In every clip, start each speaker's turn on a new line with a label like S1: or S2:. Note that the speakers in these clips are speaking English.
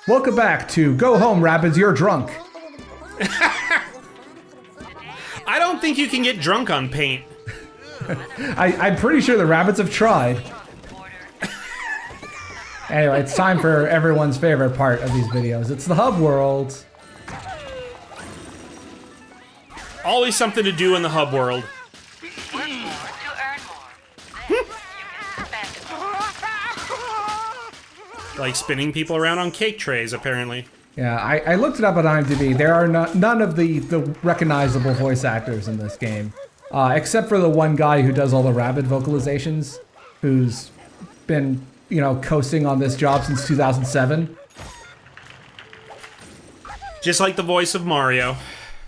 S1: Welcome back to Go Home, Rabbids, You're Drunk.
S2: I don't think you can get drunk on paint.
S1: I'm pretty sure the Rabbids have tried. Anyway, it's time for everyone's favorite part of these videos. It's the hub world.
S2: Always something to do in the hub world. Like spinning people around on cake trays, apparently.
S1: Yeah, I looked it up on IMDb. There are none of the recognizable voice actors in this game. Except for the one guy who does all the Rabbid vocalizations, who's been, you know, coasting on this job since 2007.
S2: Just like the voice of Mario.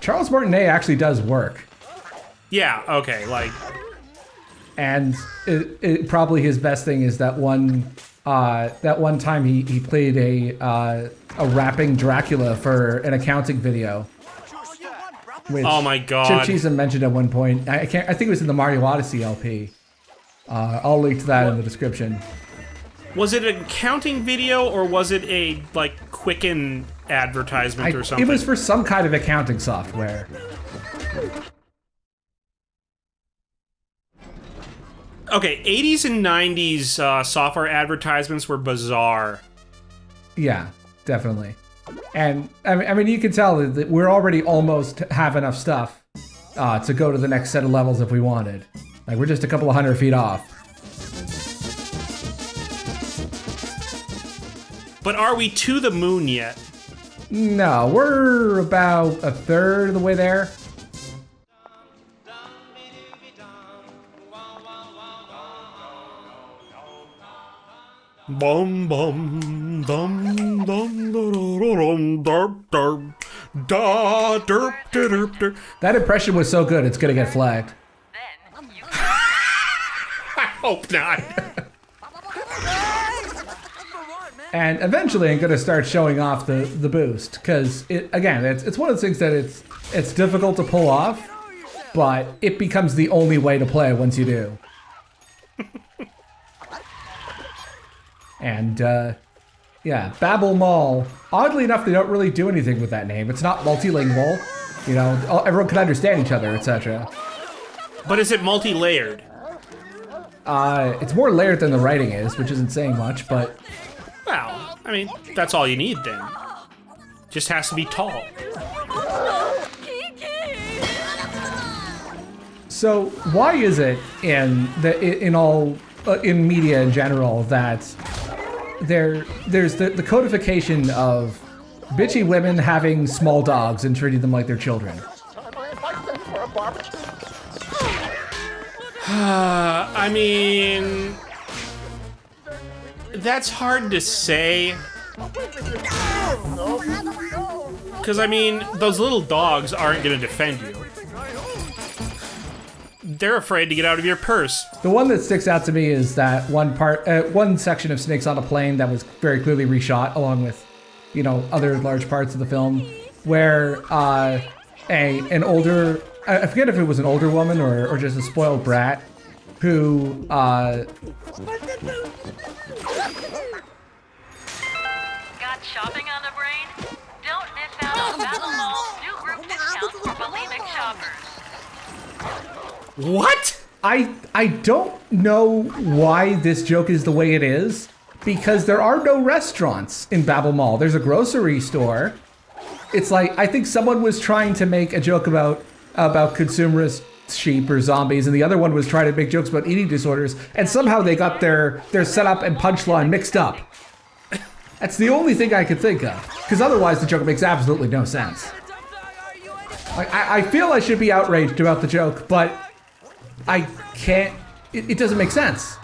S1: Charles Martinet actually does work.
S2: Yeah, okay, like...
S1: And probably his best thing is that one time he played a rapping Dracula for an accounting video. Which
S2: oh my god.
S1: Chip Cheese mentioned at one point. I think it was in the Mario Odyssey LP. I'll link to that in the description.
S2: Was it an accounting video or was it a like Quicken advertisement or something?
S1: It was for some kind of accounting software.
S2: Okay, 80s and 90s software advertisements were bizarre.
S1: Yeah, definitely. And I mean, you can tell that we're already almost have enough stuff to go to the next set of levels if we wanted. Like, we're just a couple of 100 feet off.
S2: But are we to the moon yet?
S1: No, we're about a third of the way there.
S2: Bum bum dum dum dum derp derp da derp derp derp.
S1: That impression was so good, it's gonna get flagged.
S2: I hope not.
S1: And eventually, I'm gonna start showing off the boost, because it's one of those things that it's difficult to pull off, but it becomes the only way to play once you do. And, yeah, Babel Mall. Oddly enough, they don't really do anything with that name. It's not multilingual. You know, everyone can understand each other, etc.
S2: But is it multi-layered?
S1: It's more layered than the writing is, which isn't saying much, but...
S2: Well, I mean, that's all you need then. Just has to be tall.
S1: So, why is it in media in general that there's the codification of bitchy women having small dogs and treating them like their children?
S2: I mean, that's hard to say. Because, I mean, those little dogs aren't going to defend you. They're afraid to get out of your purse.
S1: The one that sticks out to me is that one section of Snakes on a Plane that was very clearly reshot, along with, you know, other large parts of the film, where an older, I forget if it was an older woman or just a spoiled brat, who
S3: Got shopping on the brain? Don't miss out on Battle Mall's new group discounts for bulimic shoppers.
S2: What?
S1: I don't know why this joke is the way it is, because there are no restaurants in Babel Mall. There's a grocery store. It's like, I think someone was trying to make a joke about consumerist sheep or zombies, and the other one was trying to make jokes about eating disorders, and somehow they got their setup and punchline mixed up. That's the only thing I could think of, because otherwise the joke makes absolutely no sense. Like, I feel I should be outraged about the joke, but I can't. It doesn't make sense.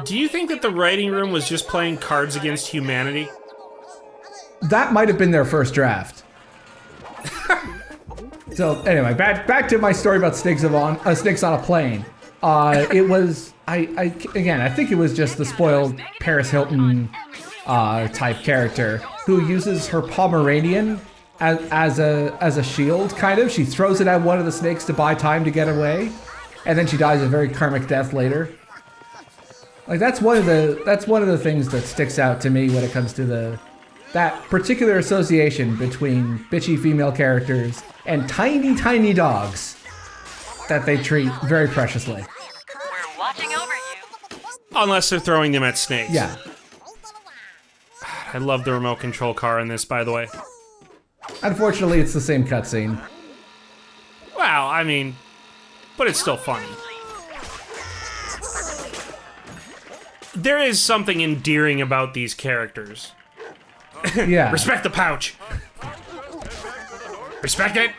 S2: Do you think that the writing room was just playing Cards Against Humanity?
S1: That might have been their first draft. So anyway, back to my story about Snakes on a Plane. It was I think it was just the spoiled Paris Hilton type character who uses her Pomeranian as a shield, kind of. She throws it at one of the snakes to buy time to get away, and then she dies a very karmic death later. Like that's one of the things that sticks out to me when it comes to that particular association between bitchy female characters and tiny, tiny dogs that they treat very preciously.
S3: We're watching over you.
S2: Unless they're throwing them at snakes.
S1: Yeah.
S2: I love the remote control car in this, by the way.
S1: Unfortunately, it's the same cutscene.
S2: Well, I mean, but it's still funny. There is something endearing about these characters.
S1: Yeah.
S2: Respect the pouch. Respect it.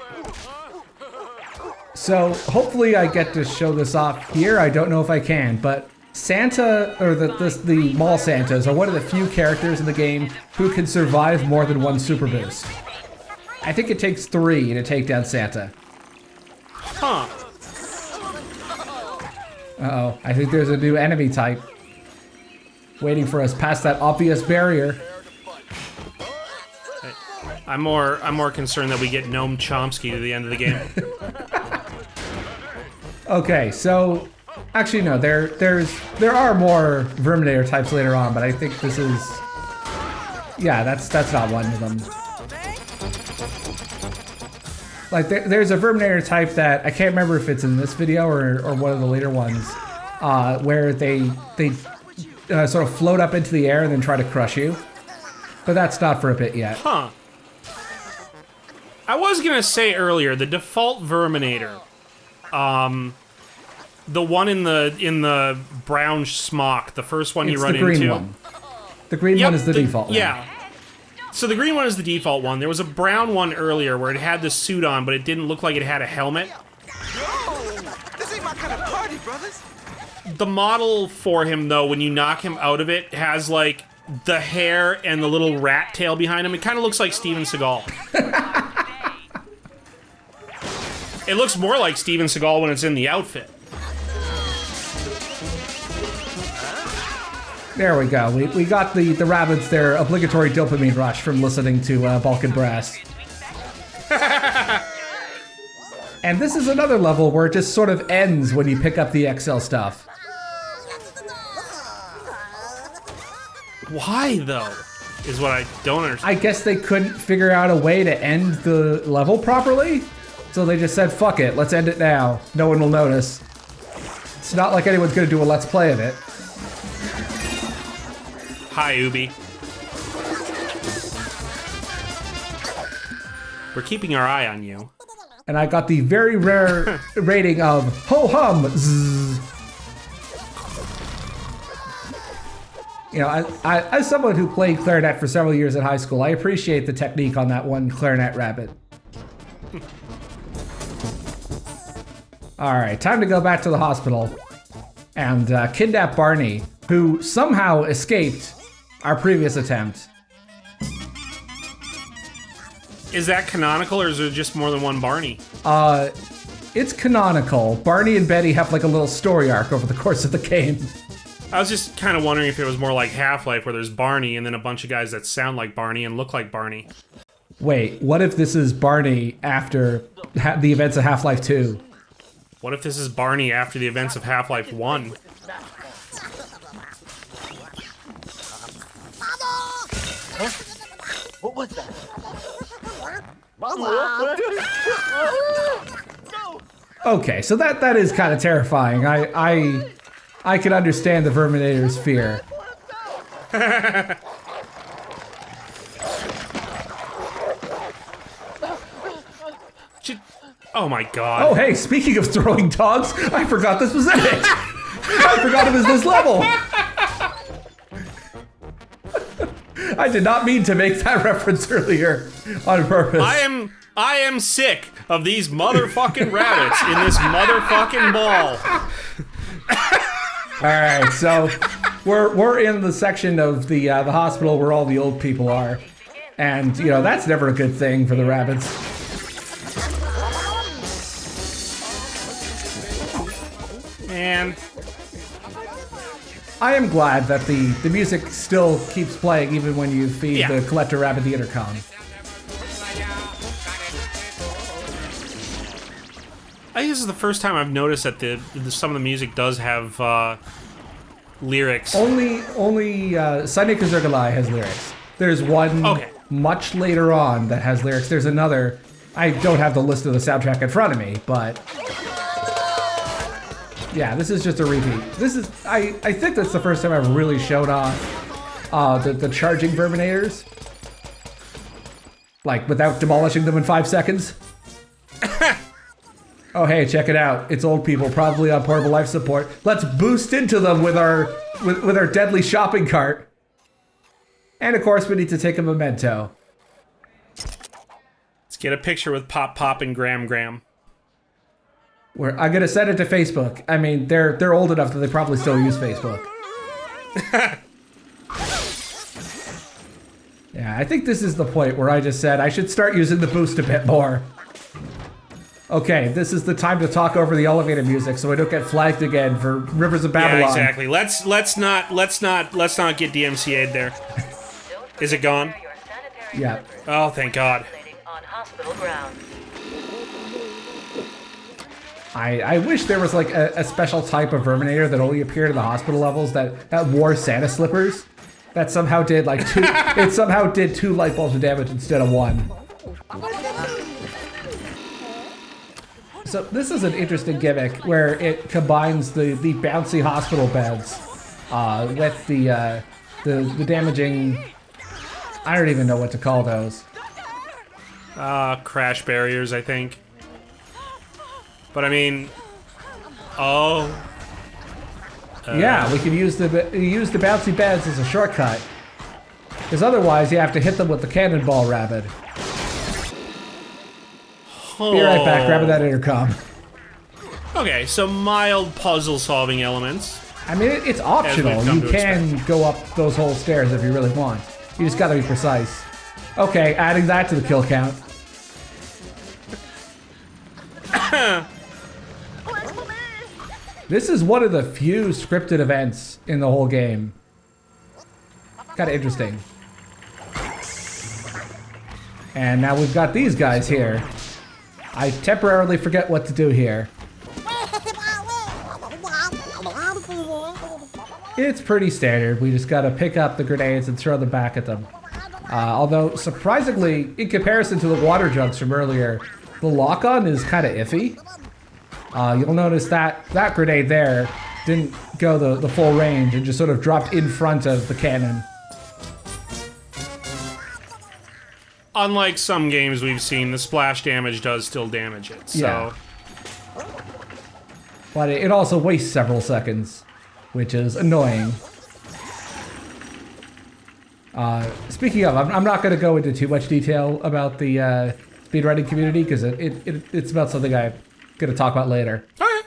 S1: So hopefully I get to show this off here. I don't know if I can, but Santa, or the mall Santas, are one of the few characters in the game who can survive more than one super boost. I think it takes 3 to take down Santa.
S2: Huh.
S1: Uh-oh, I think there's a new enemy type waiting for us past that obvious barrier.
S2: I'm more concerned that we get Noam Chomsky to the end of the game.
S1: Okay, so actually no, there are more Verminator types later on, but I think this is, yeah, that's not one of them. Like there's a Verminator type that I can't remember if it's in this video or one of the later ones, where they sort of float up into the air and then try to crush you, but that's not for a bit yet.
S2: Huh. I was gonna say earlier, the default Verminator, the one in the brown smock, the first one
S1: It's
S2: you run
S1: the green
S2: into.
S1: one. The green
S2: Yep,
S1: one is the default one.
S2: Yeah. So the green one is the default one. There was a brown one earlier where it had the suit on, but it didn't look like it had a helmet.
S4: Yo, this ain't my kind of party, brothers.
S2: The model for him, though, when you knock him out of it, has like the hair and the little rat tail behind him. It kind of looks like Steven Seagal. It looks more like Steven Seagal when it's in the outfit.
S1: There we go. We got the Rabbids their obligatory dopamine rush from listening to Balkan Brass. And this is another level where it just sort of ends when you pick up the XL stuff.
S2: Why, though, is what I don't understand.
S1: I guess they couldn't figure out a way to end the level properly, so they just said, fuck it, let's end it now. No one will notice. It's not like anyone's gonna do a let's play of it.
S2: Hi, Ubi. We're keeping our eye on you.
S1: And I got the very rare rating of ho-hum zzz. You know, as someone who played clarinet for several years at high school, I appreciate the technique on that one clarinet rabbit. All right, time to go back to the hospital and kidnap Barney, who somehow escaped our previous attempt.
S2: Is that canonical, or is there just more than one Barney?
S1: It's canonical. Barney and Betty have like a little story arc over the course of the game.
S2: I was just kind of wondering if it was more like Half-Life, where there's Barney and then a bunch of guys that sound like Barney and look like Barney.
S1: Wait, what if this is Barney after the events of Half-Life 2?
S2: What if this is Barney after the events of Half-Life 1?
S4: What was that?
S1: Okay, so that is kind of terrifying. I can understand the Verminator's fear.
S2: Oh my god.
S1: Oh hey, speaking of throwing dogs, I forgot this was in it. I forgot it was this level. I did not mean to make that reference earlier on purpose.
S2: I am sick of these motherfucking rabbits in this motherfucking ball.
S1: All right, so we're in the section of the hospital where all the old people are, and you know that's never a good thing for the rabbits.
S2: And
S1: I am glad that the music still keeps playing even when you feed the collector rabbit the intercom.
S2: I think this is the first time I've noticed that some of the music does have lyrics.
S1: Only Sunny Kazurgalai has lyrics. There's one much later on that has lyrics. There's another. I don't have the list of the soundtrack in front of me, but yeah, this is just a repeat. This is I think that's the first time I've really showed off the charging Verminators, like without demolishing them in 5 seconds. Oh hey, check it out! It's old people, probably on portable life support. Let's boost into them with our deadly shopping cart. And of course, we need to take a memento.
S2: Let's get a picture with Pop Pop and Gram Gram.
S1: I'm gonna send it to Facebook. I mean, they're old enough that they probably still use Facebook. Yeah, I think this is the point where I just said I should start using the boost a bit more. Okay, this is the time to talk over the elevator music so I don't get flagged again for Rivers of Babylon.
S2: Yeah, exactly. Let's not get DMCA'd there. Is it gone?
S1: Yeah.
S2: Oh, thank God.
S3: On hospital grounds.
S1: I wish there was like a special type of Verminator that only appeared in the hospital levels that wore Santa slippers. That somehow did like two. It somehow did 2 light bulbs of damage instead of 1. So this is an interesting gimmick where it combines the bouncy hospital beds with the damaging. I don't even know what to call those.
S2: Crash barriers, I think. But I mean,
S1: yeah, we can use the bouncy beds as a shortcut. Because otherwise, you have to hit them with the cannonball rabbit. Be right back, grabbing that intercom.
S2: Okay, so mild puzzle-solving elements.
S1: I mean, it's optional. You can go up those whole stairs if you really want. You just gotta be precise. Okay, adding that to the kill count. This is one of the few scripted events in the whole game. Kinda interesting. And now we've got these guys here. I temporarily forget what to do here. It's pretty standard. We just gotta pick up the grenades and throw them back at them. Although, surprisingly, in comparison to the water jugs from earlier, the lock-on is kinda iffy. You'll notice that grenade there didn't go the full range and just sort of dropped in front of the cannon.
S2: Unlike some games we've seen, the splash damage does still damage it, so...
S1: Yeah. But it also wastes several seconds, which is annoying. Speaking of, I'm not going to go into too much detail about the speedrunning community, because it's about something I'm going to talk about later.
S2: Okay.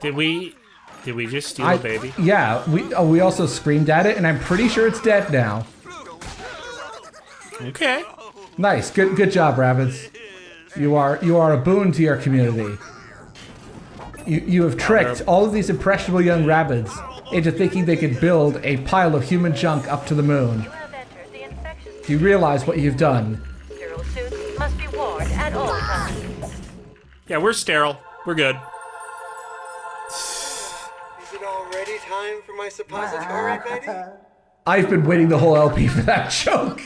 S2: Did we just steal a baby?
S1: Yeah, we also screamed at it, and I'm pretty sure it's dead now.
S2: Okay.
S1: Nice, good job, Rabbids. You are a boon to your community. You have tricked all of these impressionable young Rabbids into thinking they could build a pile of human junk up to the moon.
S3: You have entered the infection.
S1: Do you realize what you've done?
S3: Sterile suits must be worn at all times.
S2: Yeah, we're sterile. We're good.
S4: Is it already time for my suppository, baby?
S1: I've been waiting the whole LP for that joke.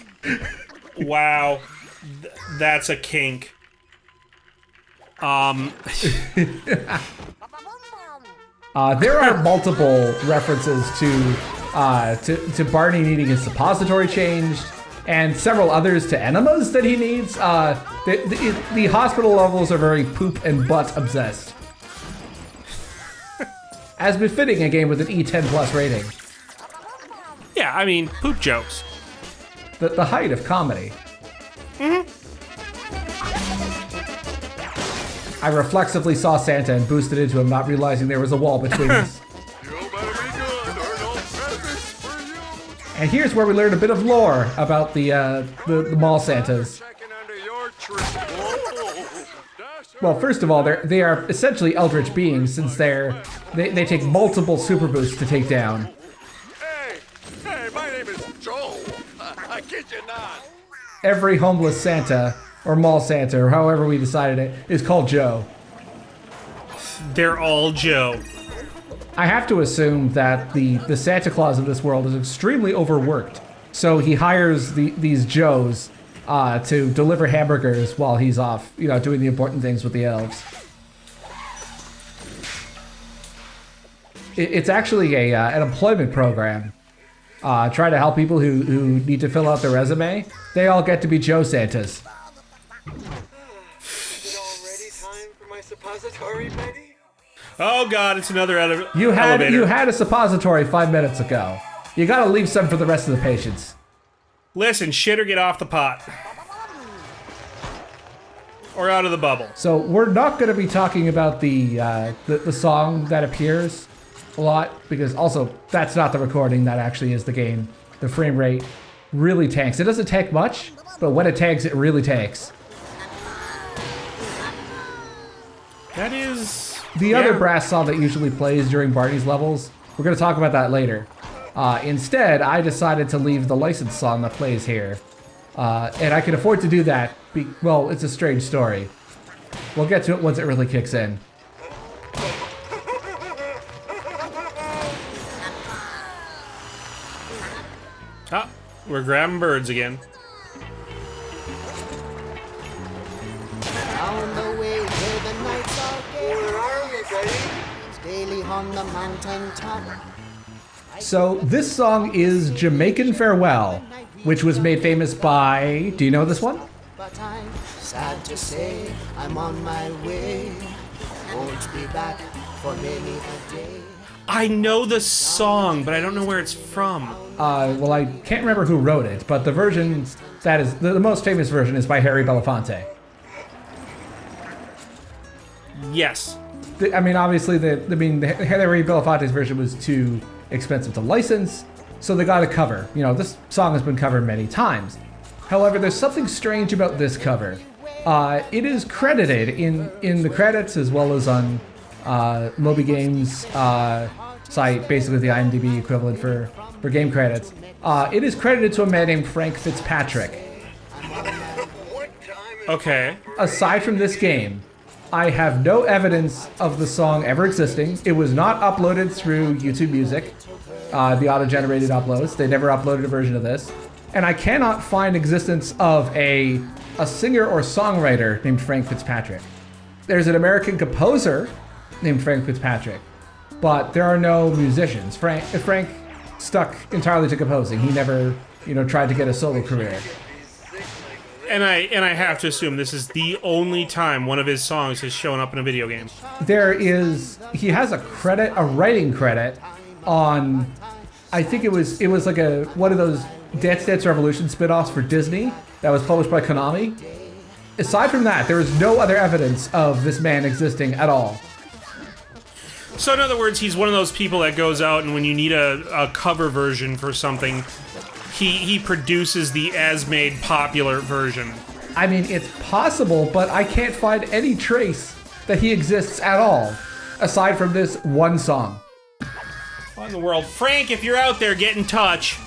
S2: Wow. That's a kink.
S1: There are multiple references to Barney needing his suppository changed, and several others to enemas that he needs. The hospital levels are very poop and butt obsessed. As befitting a game with an E10 plus rating.
S2: Yeah, I mean, poop jokes.
S1: The height of comedy. I reflexively saw Santa and boosted into him, not realizing there was a wall between us.
S4: You better be good, or no presents for you.
S1: And here's where we learn a bit of lore about the mall Santas.
S4: Checking under your tree. Whoa.
S1: Well, first of all, they are essentially eldritch beings, since they take multiple super boosts to take down.
S4: Hey, my name is Joel. I kid you not.
S1: every homeless Santa or mall Santa or however we decided it is called Joe.
S2: They're all Joe.
S1: I have to assume that the Santa Claus of this world is extremely overworked. So he hires these Joes to deliver hamburgers while he's off, doing the important things with the elves. It's actually an employment program. Try to help people who need to fill out their resume. They all get to be Joe Santas.
S4: Is it already time for my suppository, Betty?
S2: Oh God, it's another elevator.
S1: You had a suppository 5 minutes ago. You gotta leave some for the rest of the patients.
S2: Listen, shit or get off the pot. Or out of the bubble.
S1: So we're not gonna be talking about the song that appears a lot, because also that's not the recording, that actually is the game. The frame rate really tanks. It doesn't tank much, but when it tanks, it really tanks.
S2: That is...
S1: The other brass song that usually plays during Barney's levels, we're going to talk about that later. Instead, I decided to leave the licensed song that plays here. And I can afford to do that. Well, it's a strange story. We'll get to it once it really kicks in.
S2: Ah, we're grabbing birds again.
S5: On the way where the nights are gay,
S4: Where are we, Betty?
S5: daily on the mountain top.
S1: So this song is Jamaican Farewell, which was made famous by... Do you know this one?
S5: But I'm sad to say I'm on my way. Won't be back for many a day.
S2: I know the song, but I don't know where it's from.
S1: Well, I can't remember who wrote it, but the version that is... The most famous version is by Harry Belafonte.
S2: Yes.
S1: I mean, obviously, the Harry Belafonte's version was too expensive to license, so they got a cover. This song has been covered many times. However, there's something strange about this cover. It is credited in the credits as well as on Moby Games' site, basically the IMDb equivalent for game credits. It is credited to a man named Frank Fitzpatrick.
S2: Okay.
S1: Aside from this game, I have no evidence of the song ever existing. It was not uploaded through YouTube Music, the auto-generated uploads. They never uploaded a version of this. And I cannot find existence of a singer or songwriter named Frank Fitzpatrick. There's an American composer named Frank Fitzpatrick, but there are no musicians. Frank stuck entirely to composing. He never, tried to get a solo career.
S2: And I have to assume this is the only time one of his songs has shown up in a video game.
S1: He has a writing credit on, I think it was like one of those Dance Dance Revolution spin-offs for Disney that was published by Konami. Aside from that, there is no other evidence of this man existing at all.
S2: So in other words, he's one of those people that goes out and when you need a cover version for something, he produces the as-made popular version.
S1: I mean, it's possible, but I can't find any trace that he exists at all, aside from this one song.
S2: What in the world? Frank, if you're out there, get in touch.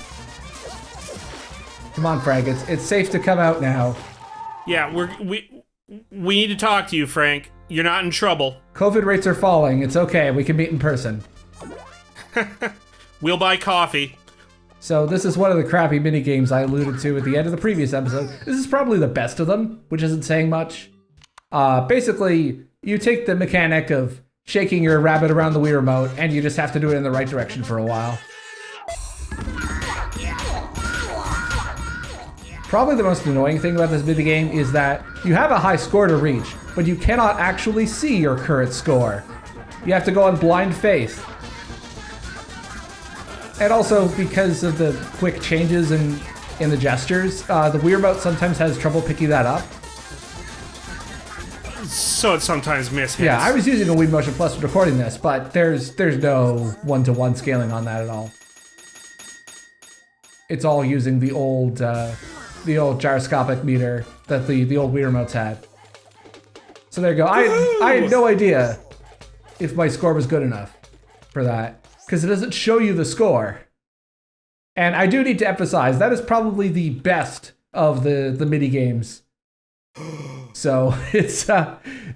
S1: Come on, Frank, it's safe to come out now.
S2: Yeah, we need to talk to you, Frank. You're not in trouble.
S1: COVID rates are falling. It's okay. We can meet in person.
S2: We'll buy coffee.
S1: So this is one of the crappy mini games I alluded to at the end of the previous episode. This is probably the best of them, which isn't saying much. Basically, you take the mechanic of shaking your rabbit around the Wii remote, and you just have to do it in the right direction for a while. Probably the most annoying thing about this mini game is that you have a high score to reach, but you cannot actually see your current score. You have to go on blind faith. And also, because of the quick changes in the gestures, the Wii remote sometimes has trouble picking that up.
S2: So it sometimes misses.
S1: Yeah, I was using a Wii Motion Plus for recording this, but there's no one-to-one scaling on that at all. It's all using the old gyroscopic meter that the old Wii remotes had. So there you go. I had no idea if my score was good enough for that, because it doesn't show you the score. And I do need to emphasize, that is probably the best of the mini games. So it's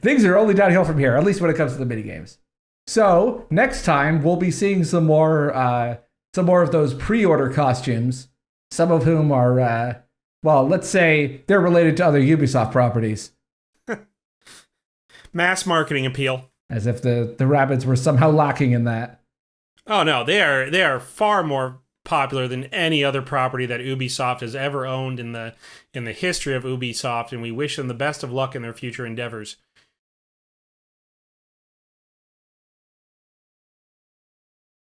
S1: things are only downhill from here, at least when it comes to the mini games. So next time we'll be seeing some more of those pre-order costumes, some of whom are well, let's say they're related to other Ubisoft properties.
S2: Mass marketing appeal.
S1: As if the Rabbids were somehow lacking in that.
S2: Oh no, they are far more popular than any other property that Ubisoft has ever owned in the history of Ubisoft, and we wish them the best of luck in their future endeavors.